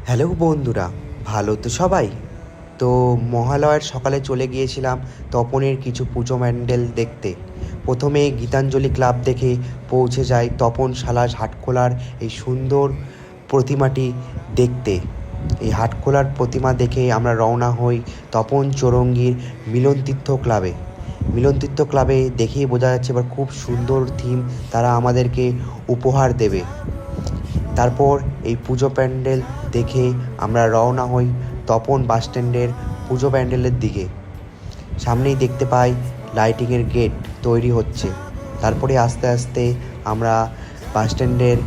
Hello বন্ধুরা, ভালো তো সবাই? তো মহালয়ার সকালে চলে গিয়েছিলাম তপনের কিছু পুজো প্যান্ডেল দেখতে। প্রথমে গীতাঞ্জলি ক্লাব দেখে পৌঁছে যাই তপন সালাস হাটখোলার এই সুন্দর প্রতিমাটি দেখতে। এই হাটখোলার প্রতিমা দেখে আমরা রওনা হই তপন চৌরঙ্গীর মিলনতীর্থ ক্লাবে। মিলনতীর্থ ক্লাবে দেখেই বোঝা যাচ্ছে এবার খুব সুন্দর থিম তারা আমাদেরকে উপহার দেবে। তারপর এই পুজো প্যান্ডেল দেখে আমরা রওনা হই তপন বাসস্ট্যান্ডের পুজো প্যান্ডেলের দিকে। সামনেই দেখতে পাই লাইটিংয়ের গেট তৈরি হচ্ছে। তারপরে আস্তে আস্তে আমরা বাসস্ট্যান্ডের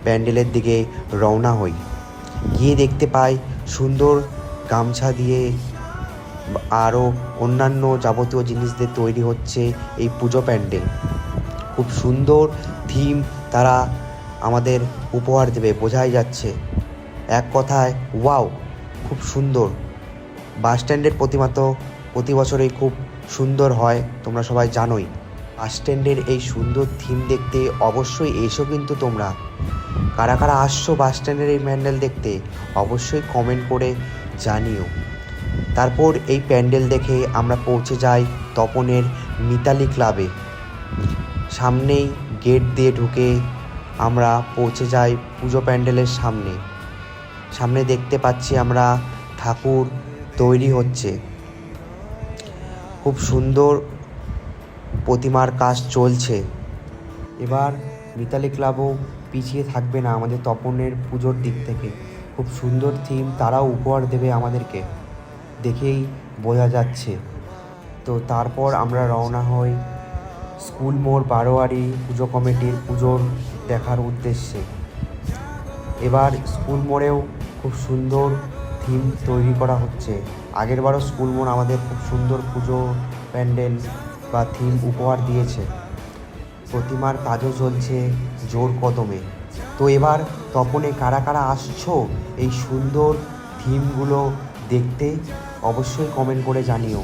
প্যান্ডেলের দিকে রওনা হই। গিয়ে দেখতে পাই সুন্দর গামছা দিয়ে আরও অন্যান্য যাবতীয় জিনিস দিয়ে তৈরি হচ্ছে এই পুজো প্যান্ডেল। খুব সুন্দর থিম তারা আমাদের উপহার দেবে, বোঝাই যাচ্ছে। এক কথায় ওয়াও, খুব সুন্দর। বাসস্ট্যান্ডের প্রতিমা তো প্রতি বছরই খুব সুন্দর হয়, তোমরা সবাই জানোই। বাসস্ট্যান্ডের এই সুন্দর থিম দেখতে অবশ্যই এসো কিন্তু তোমরা। কারা কারা আসছো বাসস্ট্যান্ডের এই প্যান্ডেল দেখতে অবশ্যই কমেন্ট করে জানিও। তারপর এই প্যান্ডেল দেখে আমরা পৌঁছে যাই তপনের মিতালি ক্লাবে। সামনেই গেট দিয়ে ঢুকে আমরা পৌঁছে যাই পুজো প্যান্ডেলের সামনে। সামনে দেখতে পাচ্ছি আমরা ঠাকুর তৈরি হচ্ছে। খুব সুন্দর প্রতিমার কাজ চলছে। এবার মিতালি ক্লাবও পিছিয়ে থাকবে না আমাদের তপনের পুজোর দিক থেকে। খুব সুন্দর থিম তারাও উপহার দেবে আমাদেরকে, দেখেই বোঝা যাচ্ছে। তো তারপর আমরা রওনা হই স্কুল মোড় বারোয়ারি পুজো কমিটির পুজোর দেখার উদ্দেশ্যে। এবার স্কুল মোড়েও খুব সুন্দর থিম তৈরি করা হচ্ছে। আগেরবারও স্কুল মোড় আমাদের খুব সুন্দর পুজো প্যান্ডেল বা থিম উপহার দিয়েছে। প্রতিমার কাজও চলছে জোর কদমে। তো এবার তপনে কারা কারা আসছো এই সুন্দর থিমগুলো দেখতে অবশ্যই কমেন্ট করে জানিও।